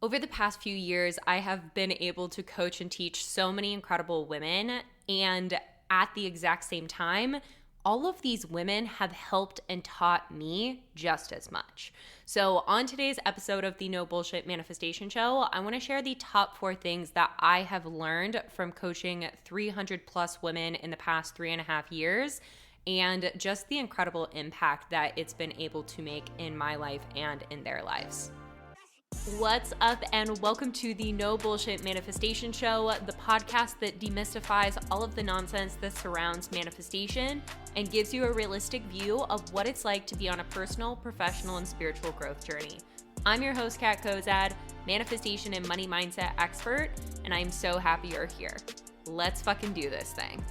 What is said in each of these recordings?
Over the past few years, I have been able to coach and teach so many incredible women, and at the exact same time, all of these women have helped and taught me just as much. So on today's episode of the No Bullshit Manifestation Show, I want to share the top 4 things that I have learned from coaching 300 plus women in the past 3.5 years, and just the incredible impact that it's been able to make in my life and in their lives. What's up, and welcome to the No Bullshit Manifestation Show, the podcast that demystifies all of the nonsense that surrounds manifestation and gives you a realistic view of what it's like to be on a personal, professional, and spiritual growth journey. I'm your host, Kat Kozad, manifestation and money mindset expert, and I'm so happy you're here. Let's fucking do this thing.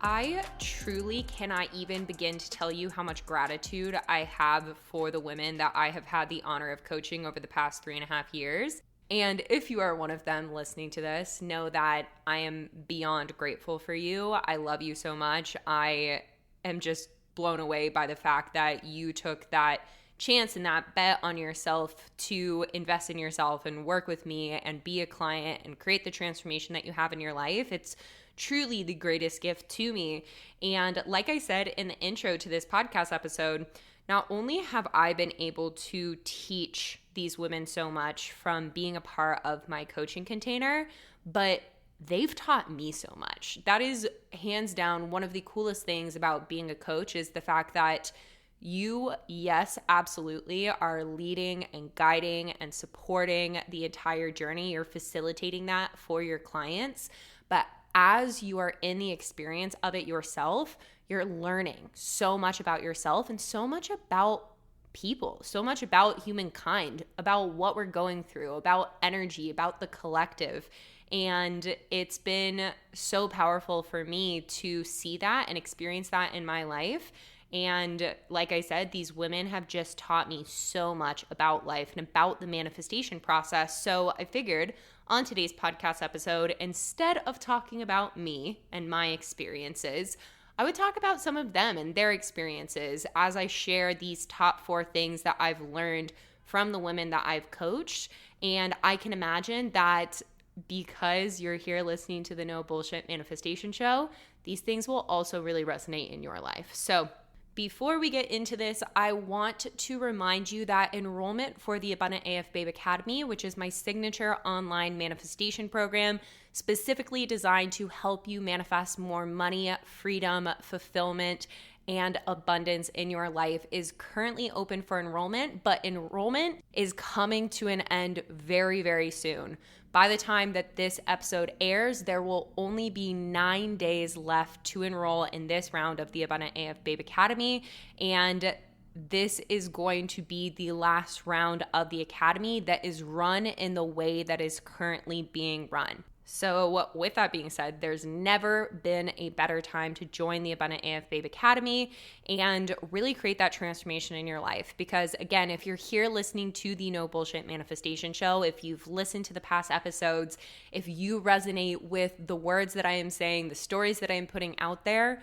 I truly cannot even begin to tell you how much gratitude I have for the women that I have had the honor of coaching over the past 3.5 years. And if you are one of them listening to this, know that I am beyond grateful for you. I love you so much. I am just blown away by the fact that you took that chance and that bet on yourself to invest in yourself and work with me and be a client and create the transformation that you have in your life. It's truly the greatest gift to me. And like I said in the intro to this podcast episode, not only have I been able to teach these women so much from being a part of my coaching container, but they've taught me so much. That is hands down one of the coolest things about being a coach, is the fact that you, yes, absolutely, are leading and guiding and supporting the entire journey. You're facilitating that for your clients. But as you are in the experience of it yourself, you're learning so much about yourself and so much about people, so much about humankind, about what we're going through, about energy, about the collective. And it's been so powerful for me to see that and experience that in my life. And like I said, these women have just taught me so much about life and about the manifestation process. So I figured on today's podcast episode, instead of talking about me and my experiences, I would talk about some of them and their experiences as I share these top 4 things that I've learned from the women that I've coached. And I can imagine that because you're here listening to the No Bullshit Manifestation Show, these things will also really resonate in your life. So before we get into this, I want to remind you that enrollment for the Abundant AF Babe Academy, which is my signature online manifestation program, specifically designed to help you manifest more money, freedom, fulfillment, and abundance in your life, is currently open for enrollment, but enrollment is coming to an end very, very soon. By the time that this episode airs, there will only be 9 days left to enroll in this round of the Abundant AF Babe Academy, and this is going to be the last round of the academy that is run in the way that is currently being run. So with that being said, there's never been a better time to join the Abundant AF Babe Academy and really create that transformation in your life. Because again, if you're here listening to the No Bullshit Manifestation Show, if you've listened to the past episodes, if you resonate with the words that I am saying, the stories that I am putting out there,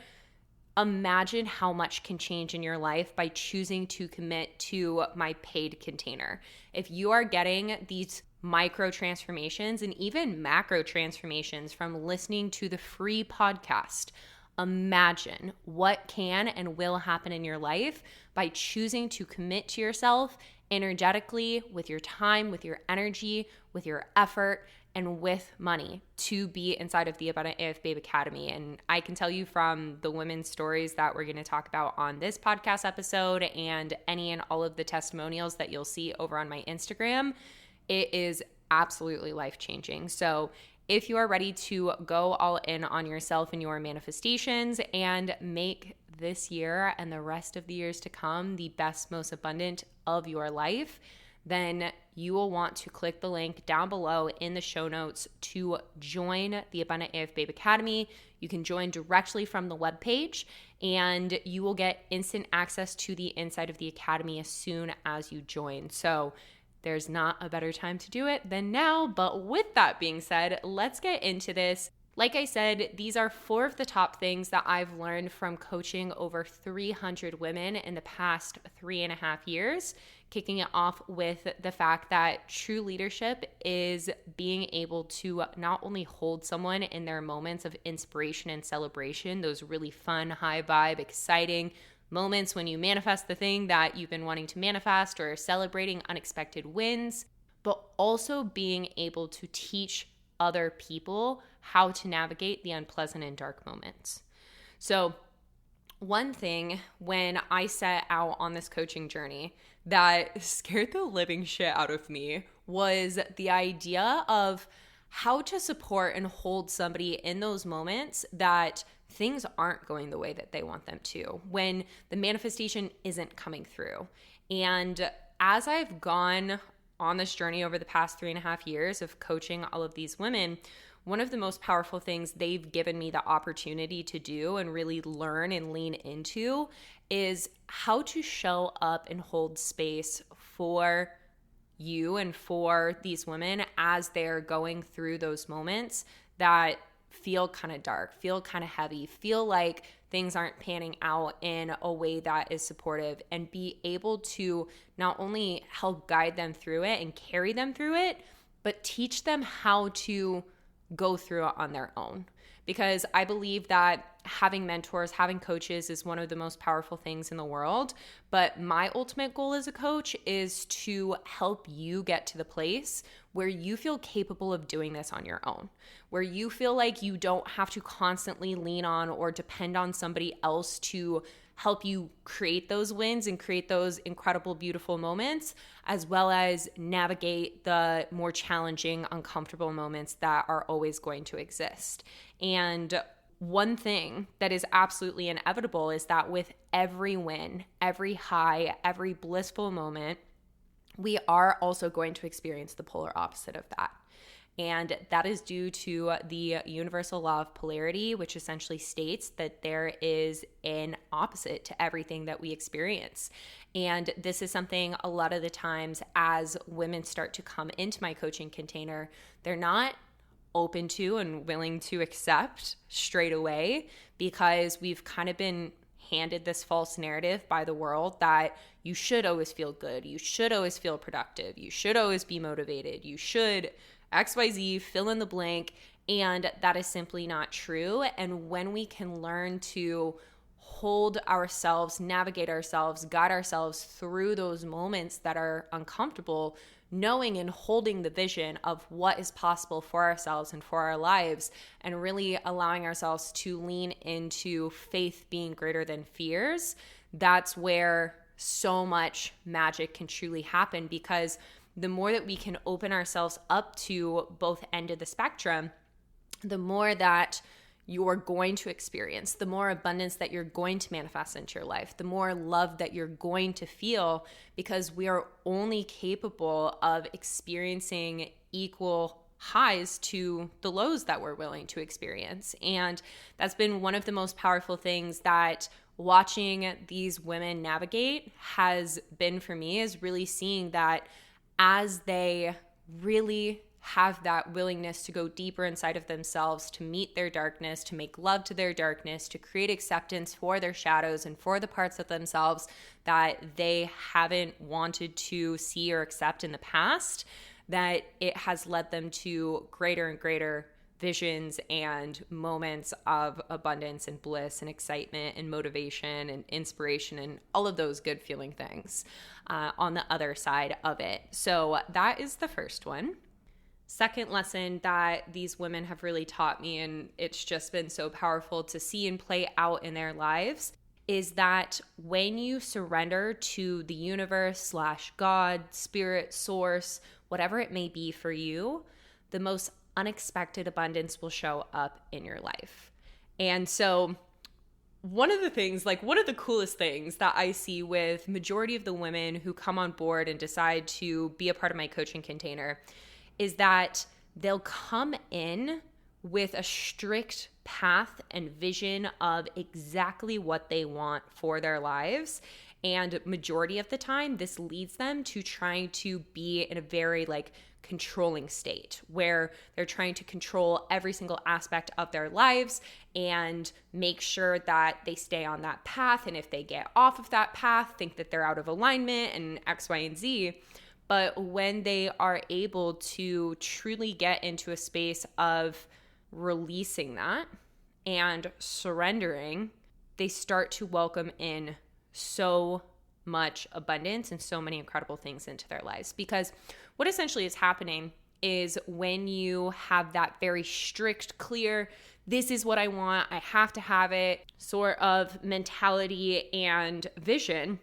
imagine how much can change in your life by choosing to commit to my paid container. If you are getting these micro transformations and even macro transformations from listening to the free podcast, imagine what can and will happen in your life by choosing to commit to yourself energetically, with your time, with your energy, with your effort, and with money to be inside of the Abundant AF Babe Academy. And I can tell you from the women's stories that we're going to talk about on this podcast episode and any and all of the testimonials that you'll see over on my Instagram, it is absolutely life-changing. So if you are ready to go all in on yourself and your manifestations and make this year and the rest of the years to come the best, most abundant of your life, then you will want to click the link down below in the show notes to join the Abundant AF Babe Academy. You can join directly from the webpage, and you will get instant access to the inside of the academy as soon as you join. So there's not a better time to do it than now. But with that being said, let's get into this. Like I said, these are 4 of the top things that I've learned from coaching over 300 women in the past 3.5 years. kicking it off with the fact that true leadership is being able to not only hold someone in their moments of inspiration and celebration, those really fun, high vibe, exciting moments when you manifest the thing that you've been wanting to manifest or celebrating unexpected wins, but also being able to teach other people how to navigate the unpleasant and dark moments. So one thing when I set out on this coaching journey that scared the living shit out of me was the idea of how to support and hold somebody in those moments that things aren't going the way that they want them to, when the manifestation isn't coming through. And as I've gone on this journey over the past 3.5 years of coaching all of these women, one of the most powerful things they've given me the opportunity to do and really learn and lean into is how to show up and hold space for you and for these women as they're going through those moments that feel kind of dark, feel kind of heavy, feel like things aren't panning out in a way that is supportive, and be able to not only help guide them through it and carry them through it, but teach them how to go through it on their own. Because I believe that having mentors, having coaches is one of the most powerful things in the world. But my ultimate goal as a coach is to help you get to the place where you feel capable of doing this on your own, where you feel like you don't have to constantly lean on or depend on somebody else to help you create those wins and create those incredible, beautiful moments, as well as navigate the more challenging, uncomfortable moments that are always going to exist. And one thing that is absolutely inevitable is that with every win, every high, every blissful moment, we are also going to experience the polar opposite of that. And that is due to the Universal Law of Polarity, which essentially states that there is an opposite to everything that we experience. And this is something a lot of the times as women start to come into my coaching container, they're not open to and willing to accept straight away, because we've kind of been handed this false narrative by the world that you should always feel good, you should always feel productive, you should always be motivated, you should XYZ, fill in the blank, and that is simply not true. And when we can learn to hold ourselves, navigate ourselves, guide ourselves through those moments that are uncomfortable, knowing and holding the vision of what is possible for ourselves and for our lives, and really allowing ourselves to lean into faith being greater than fears, that's where so much magic can truly happen. Because the more that we can open ourselves up to both end of the spectrum, the more that you're going to experience, the more abundance that you're going to manifest into your life, the more love that you're going to feel, because we are only capable of experiencing equal highs to the lows that we're willing to experience. And that's been one of the most powerful things that watching these women navigate has been for me, is really seeing that as they really have that willingness to go deeper inside of themselves, to meet their darkness, to make love to their darkness, to create acceptance for their shadows and for the parts of themselves that they haven't wanted to see or accept in the past, that it has led them to greater and greater visions and moments of abundance and bliss and excitement and motivation and inspiration and all of those good feeling things on the other side of it. So that is the first one. Second lesson that these women have really taught me, and it's just been so powerful to see and play out in their lives, is that when you surrender to the universe / God, spirit, source, whatever it may be for you, the most unexpected abundance will show up in your life. And so one of the coolest things that I see with majority of the women who come on board and decide to be a part of my coaching container is that they'll come in with a strict path and vision of exactly what they want for their lives. And majority of the time, this leads them to trying to be in a very like controlling state where they're trying to control every single aspect of their lives and make sure that they stay on that path. And if they get off of that path, think that they're out of alignment and X, Y, and Z. But when they are able to truly get into a space of releasing that and surrendering, they start to welcome in so much abundance and so many incredible things into their lives. Because what essentially is happening is when you have that very strict, clear, this is what I want, I have to have it sort of mentality and vision,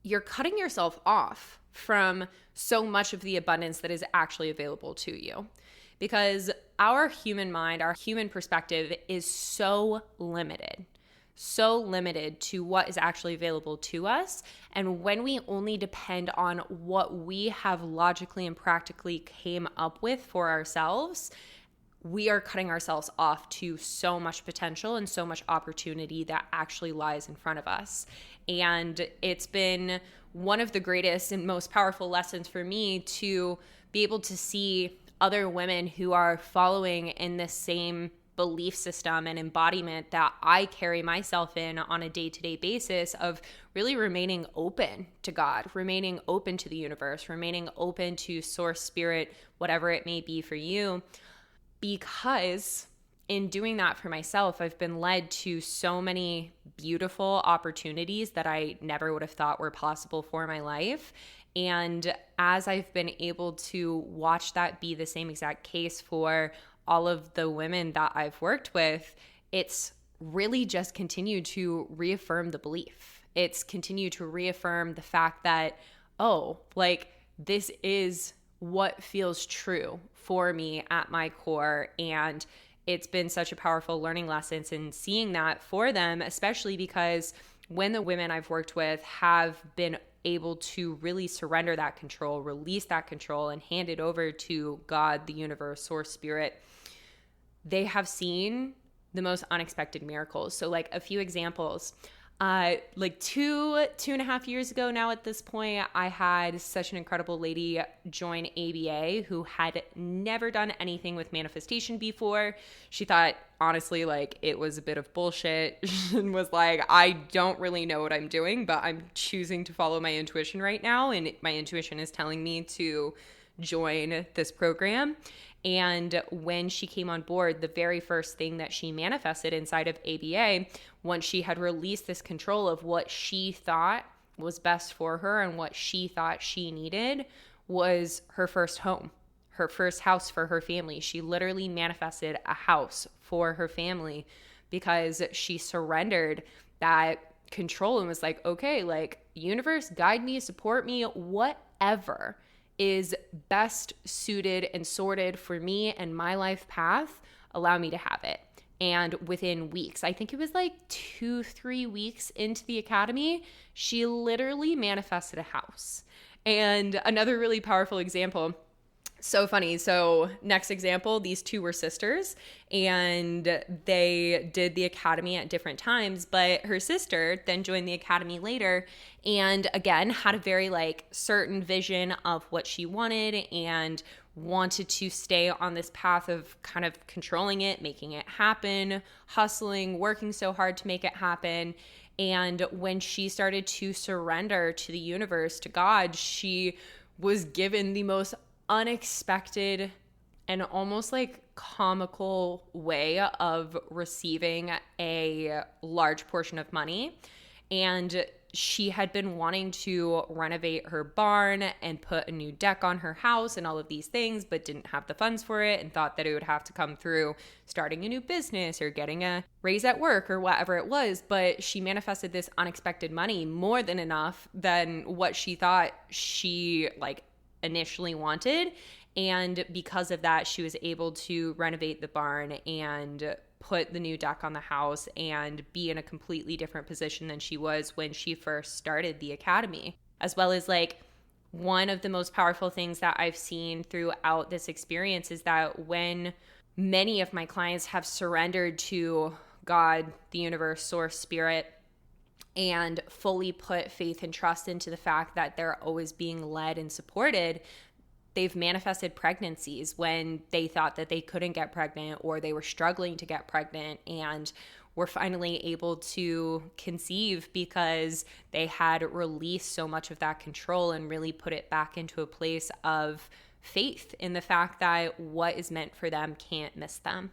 you're cutting yourself off from so much of the abundance that is actually available to you. Because our human mind, our human perspective is so limited to what is actually available to us. And when we only depend on what we have logically and practically came up with for ourselves, we are cutting ourselves off to so much potential and so much opportunity that actually lies in front of us. And it's been one of the greatest and most powerful lessons for me to be able to see other women who are following in the same belief system and embodiment that I carry myself in on a day-to-day basis of really remaining open to God, remaining open to the universe, remaining open to source, spirit, whatever it may be for you. Because in doing that for myself, I've been led to so many beautiful opportunities that I never would have thought were possible for my life. And as I've been able to watch that be the same exact case for all of the women that I've worked with, it's really just continued to reaffirm the belief. It's continued to reaffirm the fact that, oh, like this is what feels true for me at my core. And it's been such a powerful learning lesson in seeing that for them, especially because when the women I've worked with have been able to really surrender that control, release that control, and hand it over to God, the universe, source, spirit, they have seen the most unexpected miracles. So like a few examples, like two and a half years ago now at this point, I had such an incredible lady join ABA who had never done anything with manifestation before. She thought, honestly, like it was a bit of bullshit and was like, I don't really know what I'm doing, but I'm choosing to follow my intuition right now. And my intuition is telling me to join this program. And when she came on board, the very first thing that she manifested inside of ABA, once she had released this control of what she thought was best for her and what she thought she needed, was her first home, her first house for her family. She literally manifested a house for her family because she surrendered that control and was like, okay, like universe, guide me, support me, whatever is best suited and sorted for me and my life path, allow me to have it. And within weeks, I think it was like 2-3 weeks into the academy, she literally manifested a house. And another really powerful example, so funny. So next example, these two were sisters and they did the academy at different times, but her sister then joined the academy later and again had a very like certain vision of what she wanted and wanted to stay on this path of kind of controlling it, making it happen, hustling, working so hard to make it happen. And when she started to surrender to the universe, to God, she was given the most unexpected and almost like comical way of receiving a large portion of money. And she had been wanting to renovate her barn and put a new deck on her house and all of these things, but didn't have the funds for it and thought that it would have to come through starting a new business or getting a raise at work or whatever it was. But she manifested this unexpected money, more than enough than what she thought she like initially wanted. And because of that, she was able to renovate the barn and put the new deck on the house and be in a completely different position than she was when she first started the academy. As well as like one of the most powerful things that I've seen throughout this experience is that when many of my clients have surrendered to God, the universe, source, spirit, and fully put faith and trust into the fact that they're always being led and supported, they've manifested pregnancies when they thought that they couldn't get pregnant or they were struggling to get pregnant, and were finally able to conceive because they had released so much of that control and really put it back into a place of faith in the fact that what is meant for them can't miss them.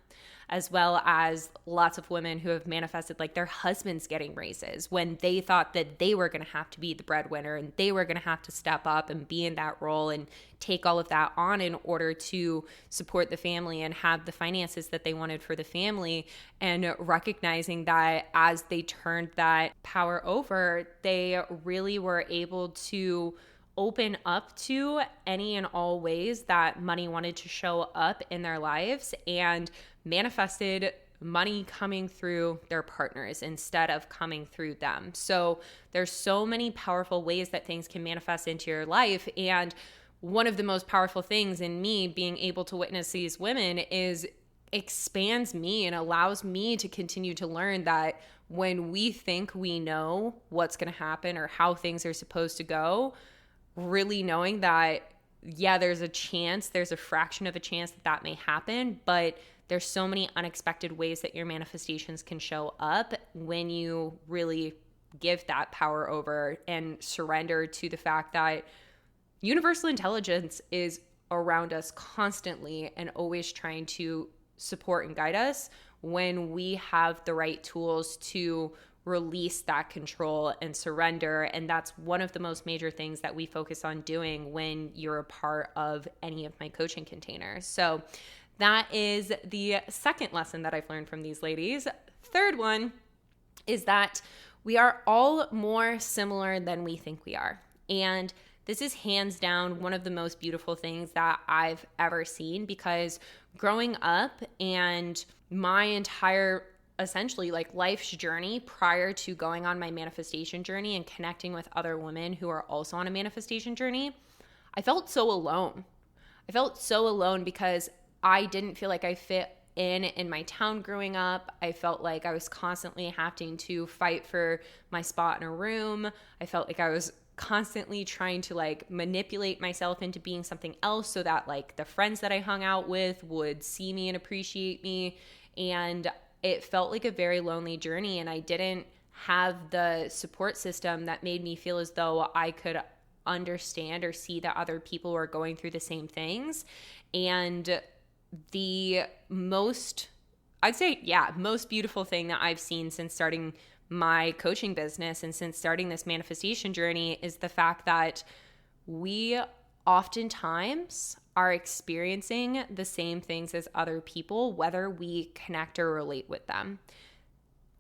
As well as lots of women who have manifested like their husbands getting raises when they thought that they were going to have to be the breadwinner and they were going to have to step up and be in that role and take all of that on in order to support the family and have the finances that they wanted for the family. And recognizing that as they turned that power over, they really were able to open up to any and all ways that money wanted to show up in their lives, and manifested money coming through their partners instead of coming through them. So there's so many powerful ways that things can manifest into your life. And one of the most powerful things in me being able to witness these women is expands me and allows me to continue to learn that when we think we know what's going to happen or how things are supposed to go, really knowing that, yeah, there's a fraction of a chance that that may happen, but there's so many unexpected ways that your manifestations can show up when you really give that power over and surrender to the fact that universal intelligence is around us constantly and always trying to support and guide us when we have the right tools to release that control and surrender. And that's one of the most major things that we focus on doing when you're a part of any of my coaching containers. So that is the second lesson that I've learned from these ladies. Third one is that we are all more similar than we think we are. And this is hands down one of the most beautiful things that I've ever seen, because growing up and my entire essentially like life's journey prior to going on my manifestation journey and connecting with other women who are also on a manifestation journey, I felt so alone. I felt so alone because I didn't feel like I fit in my town growing up. I felt like I was constantly having to fight for my spot in a room. I felt like I was constantly trying to like manipulate myself into being something else so that like the friends that I hung out with would see me and appreciate me. And it felt like a very lonely journey, and I didn't have the support system that made me feel as though I could understand or see that other people were going through the same things. And the most beautiful thing that I've seen since starting my coaching business and since starting this manifestation journey is the fact that we oftentimes are experiencing the same things as other people, whether we connect or relate with them.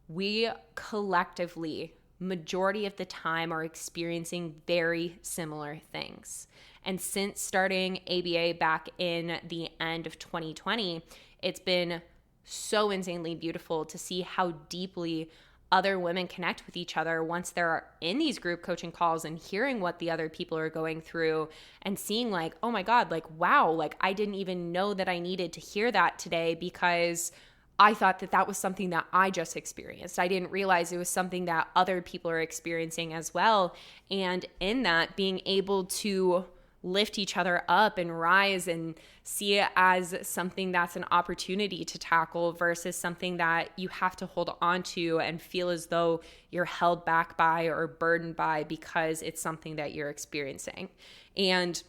We collectively, majority of the time, are experiencing very similar things. And since starting ABA back in the end of 2020, it's been so insanely beautiful to see how deeply other women connect with each other once they're in these group coaching calls and hearing what the other people are going through and seeing like, oh my God, like, wow, like I didn't even know that I needed to hear that today because I thought that that was something that I just experienced. I didn't realize it was something that other people are experiencing as well. And in that, being able to lift each other up and rise and see it as something that's an opportunity to tackle versus something that you have to hold on to and feel as though you're held back by or burdened by because it's something that you're experiencing. And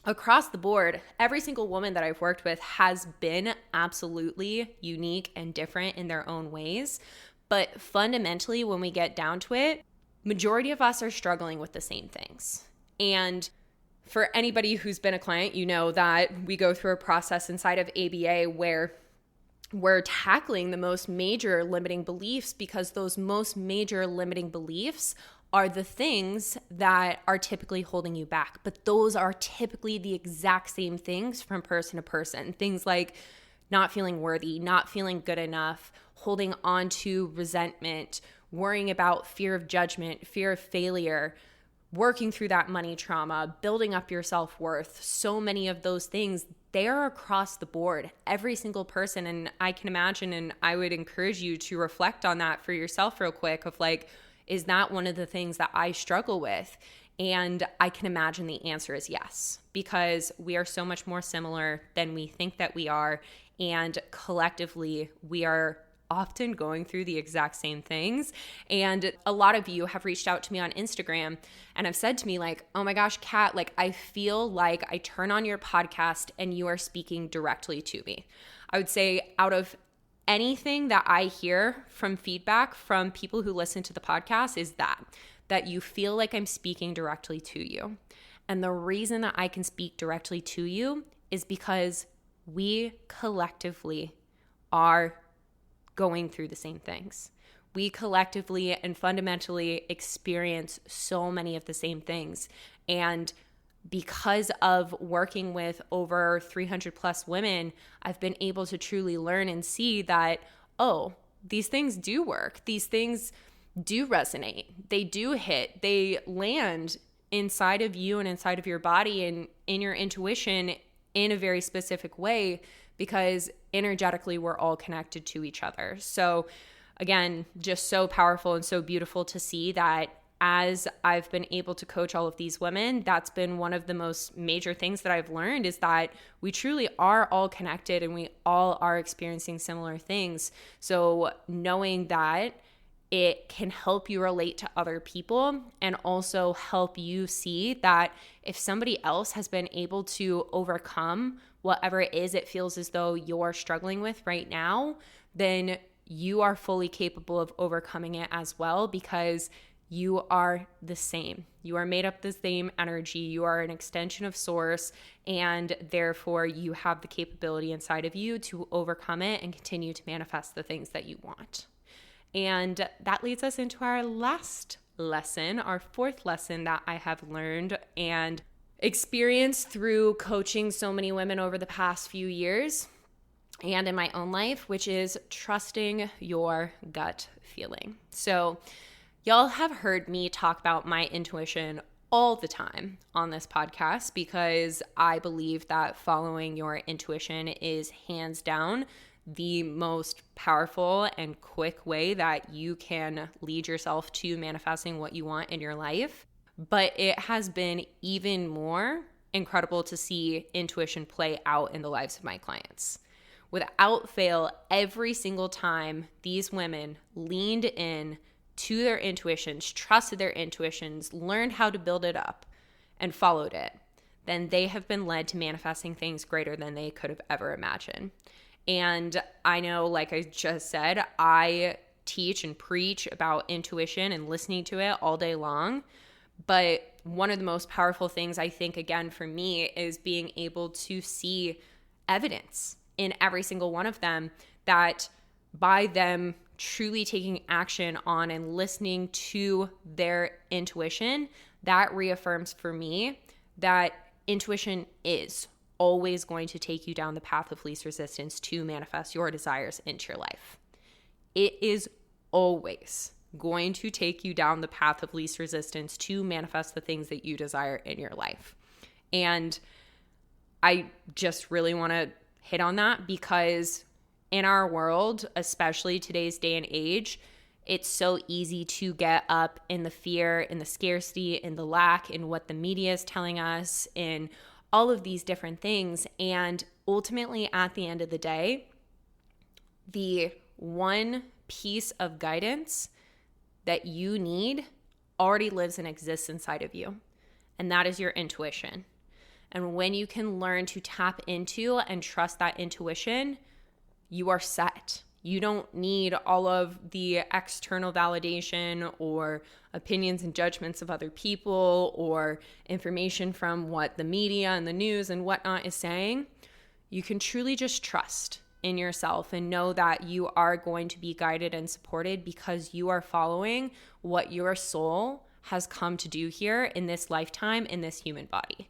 across the board, every single woman that I've worked with has been absolutely unique and different in their own ways. But fundamentally, when we get down to it, majority of us are struggling with the same things. And for anybody who's been a client, you know that we go through a process inside of ABA where we're tackling the most major limiting beliefs, because those most major limiting beliefs are the things that are typically holding you back. But those are typically the exact same things from person to person. Things like not feeling worthy, not feeling good enough, holding on to resentment, worrying about fear of judgment, fear of failure, working through that money trauma, building up your self-worth. So many of those things, they are across the board, every single person. And I can imagine, and I would encourage you to reflect on that for yourself real quick of like, Is that one of the things that I struggle with? And I can imagine the answer is yes, because we are so much more similar than we think that we are. And collectively, we are often going through the exact same things. And a lot of you have reached out to me on Instagram and have said to me like, oh my gosh, Kat, like I feel like I turn on your podcast and you are speaking directly to me. I would say out of anything that I hear from feedback from people who listen to the podcast is that you feel like I'm speaking directly to you. And the reason that I can speak directly to you is because we collectively are going through the same things. We collectively and fundamentally experience so many of the same things. And because of working with over 300 plus women, I've been able to truly learn and see that, oh, these things do work. These things do resonate. They do hit. They land inside of you and inside of your body and in your intuition in a very specific way, because energetically we're all connected to each other. So again, just so powerful and so beautiful to see that as I've been able to coach all of these women, that's been one of the most major things that I've learned, is that we truly are all connected and we all are experiencing similar things. So knowing that it can help you relate to other people and also help you see that if somebody else has been able to overcome whatever it is it feels as though you're struggling with right now, then you are fully capable of overcoming it as well, because you are the same. You are made up the same energy. You are an extension of source, and therefore you have the capability inside of you to overcome it and continue to manifest the things that you want. And that leads us into our last lesson, our fourth lesson that I have learned and experienced through coaching so many women over the past few years and in my own life, which is trusting your gut feeling. So y'all have heard me talk about my intuition all the time on this podcast, because I believe that following your intuition is hands down the most powerful and quick way that you can lead yourself to manifesting what you want in your life. But it has been even more incredible to see intuition play out in the lives of my clients. Without fail, every single time these women leaned in to their intuitions, trusted their intuitions, learned how to build it up, and followed it, then they have been led to manifesting things greater than they could have ever imagined. And I know, like I just said, I teach and preach about intuition and listening to it all day long. But one of the most powerful things, I think, again, for me, is being able to see evidence in every single one of them, that by them truly taking action on and listening to their intuition, that reaffirms for me that intuition is always going to take you down the path of least resistance to manifest your desires into your life. It is always going to take you down the path of least resistance to manifest the things that you desire in your life. And I just really want to hit on that, because in our world, especially today's day and age, it's so easy to get up in the fear, in the scarcity, in the lack, in what the media is telling us, in all of these different things. And ultimately, at the end of the day, the one piece of guidance that you need already lives and exists inside of you, and that is your intuition. And when you can learn to tap into and trust that intuition, you are set. You don't need all of the external validation or opinions and judgments of other people or information from what the media and the news and whatnot is saying. You can truly just trust in yourself and know that you are going to be guided and supported, because you are following what your soul has come to do here in this lifetime, in this human body.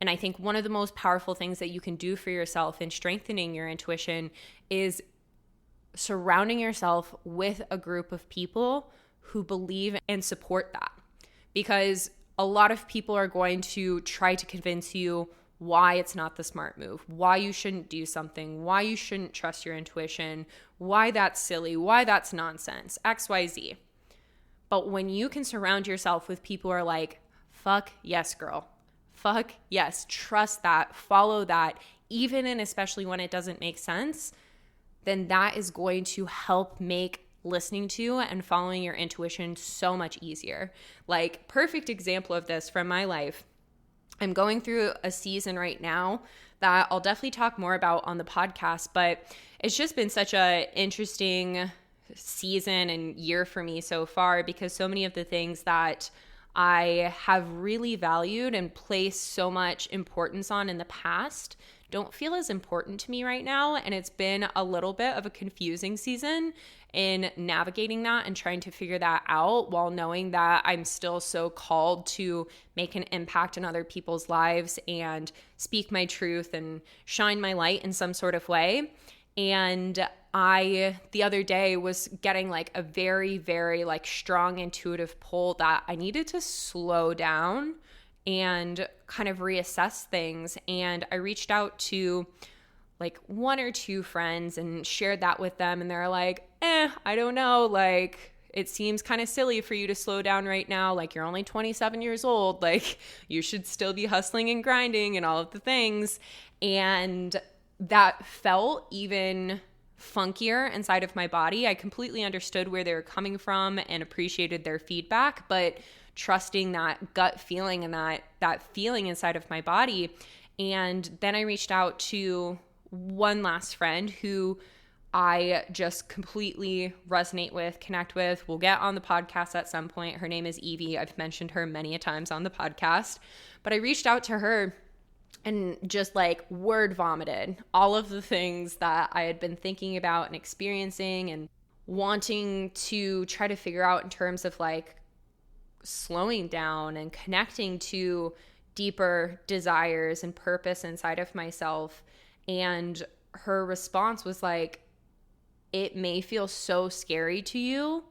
And I think one of the most powerful things that you can do for yourself in strengthening your intuition is surrounding yourself with a group of people who believe and support that. Because a lot of people are going to try to convince you why it's not the smart move, why you shouldn't do something, why you shouldn't trust your intuition, why that's silly, why that's nonsense, XYZ. But when you can surround yourself with people who are like, fuck yes, girl. Fuck yes. Trust that. Follow that. Even and especially when it doesn't make sense, then that is going to help make listening to and following your intuition so much easier. Like, perfect example of this from my life. I'm going through a season right now that I'll definitely talk more about on the podcast, but it's just been such a interesting season and year for me so far, because so many of the things that I have really valued and placed so much importance on in the past don't feel as important to me right now. And it's been a little bit of a confusing season in navigating that and trying to figure that out, while knowing that I'm still so called to make an impact in other people's lives and speak my truth and shine my light in some sort of way. And I, the other day, was getting like a very, very like strong intuitive pull that I needed to slow down and kind of reassess things. And I reached out to like one or two friends and shared that with them. And they're like, I don't know. Like, it seems kind of silly for you to slow down right now. Like, you're only 27 years old. Like, you should still be hustling and grinding and all of the things. And that felt even funkier inside of my body. I completely understood where they were coming from and appreciated their feedback, but trusting that gut feeling and that feeling inside of my body. And then I reached out to one last friend who I just completely resonate with, connect with. We'll get on the podcast at some point. Her name is Evie. I've mentioned her many a times on the podcast, but I reached out to her and just like word vomited all of the things that I had been thinking about and experiencing and wanting to try to figure out in terms of like slowing down and connecting to deeper desires and purpose inside of myself. And her response was like, it may feel so scary to you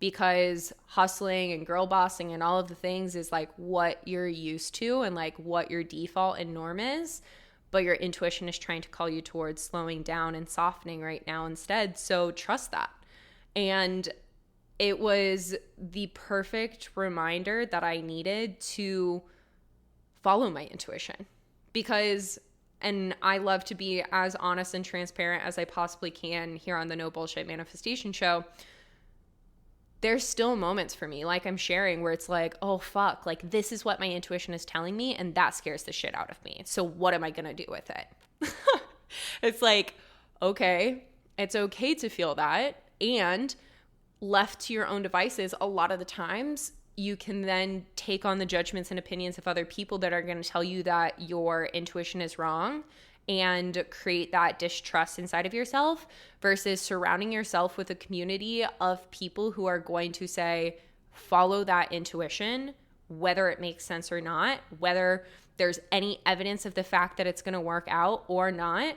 because hustling and girl bossing and all of the things is like what you're used to and like what your default and norm is, but your intuition is trying to call you towards slowing down and softening right now instead. So trust that. And it was the perfect reminder that I needed to follow my intuition, because, and I love to be as honest and transparent as I possibly can here on the No Bullshit Manifestation Show. There's still moments for me, like I'm sharing, where it's like, oh fuck, like this is what my intuition is telling me, and that scares the shit out of me. So what am I gonna do with it? It's like, okay, it's okay to feel that, and left to your own devices, a lot of the times you can then take on the judgments and opinions of other people that are going to tell you that your intuition is wrong and create that distrust inside of yourself, versus surrounding yourself with a community of people who are going to say, follow that intuition, whether it makes sense or not, whether there's any evidence of the fact that it's going to work out or not.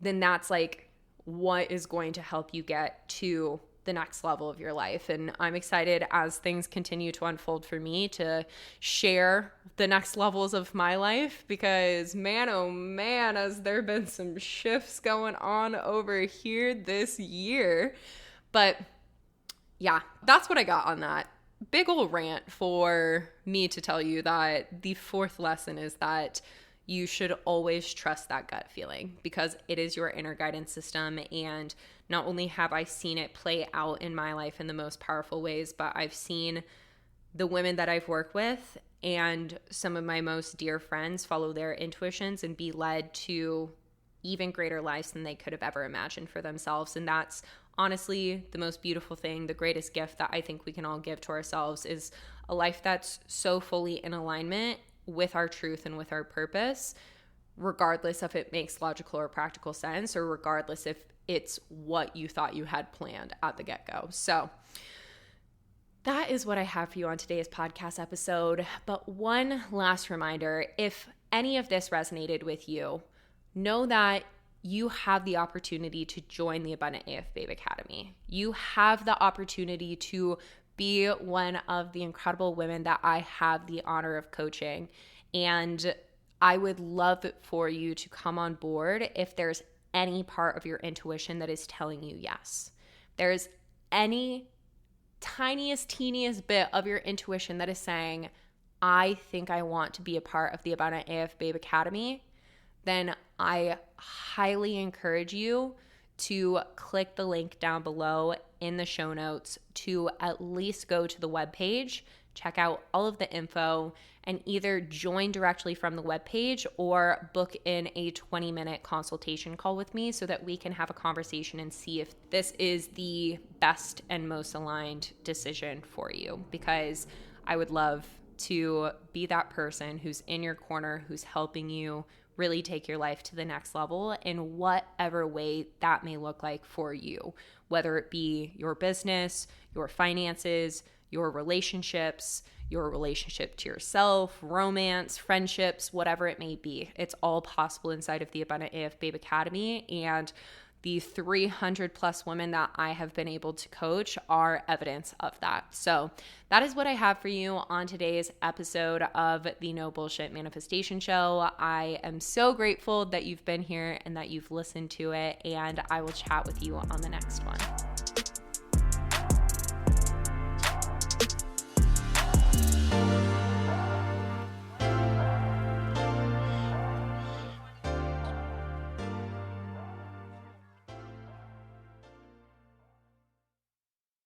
Then that's like what is going to help you get to the next level of your life. And I'm excited as things continue to unfold for me to share the next levels of my life, because man, oh man, has there been some shifts going on over here this year. But yeah, that's what I got on that big old rant for me to tell you that the fourth lesson is that you should always trust that gut feeling, because it is your inner guidance system. And not only have I seen it play out in my life in the most powerful ways, but I've seen the women that I've worked with and some of my most dear friends follow their intuitions and be led to even greater lives than they could have ever imagined for themselves. And that's honestly the most beautiful thing, the greatest gift that I think we can all give to ourselves, is a life that's so fully in alignment with our truth and with our purpose, regardless if it makes logical or practical sense, or regardless if it's what you thought you had planned at the get-go. So that is what I have for you on today's podcast episode. But one last reminder, if any of this resonated with you, know that you have the opportunity to join the Abundant AF Babe Academy. You have the opportunity to be one of the incredible women that I have the honor of coaching. And I would love for you to come on board if there's any part of your intuition that is telling you yes. There's any tiniest, teeniest bit of your intuition that is saying, I think I want to be a part of the Abundant AF Babe Academy, then I highly encourage you to click the link down below in the show notes to at least go to the webpage, check out all of the info, and either join directly from the webpage or book in a 20-minute consultation call with me so that we can have a conversation and see if this is the best and most aligned decision for you. Because I would love to be that person who's in your corner, who's helping you really take your life to the next level in whatever way that may look like for you, whether it be your business, your finances, your relationships, your relationship to yourself, romance, friendships, whatever it may be. It's all possible inside of the Abundant AF Babe Academy, and the 300 plus women that I have been able to coach are evidence of that. So that is what I have for you on today's episode of the No Bullshit Manifestation Show. I am so grateful that you've been here and that you've listened to it, and I will chat with you on the next one.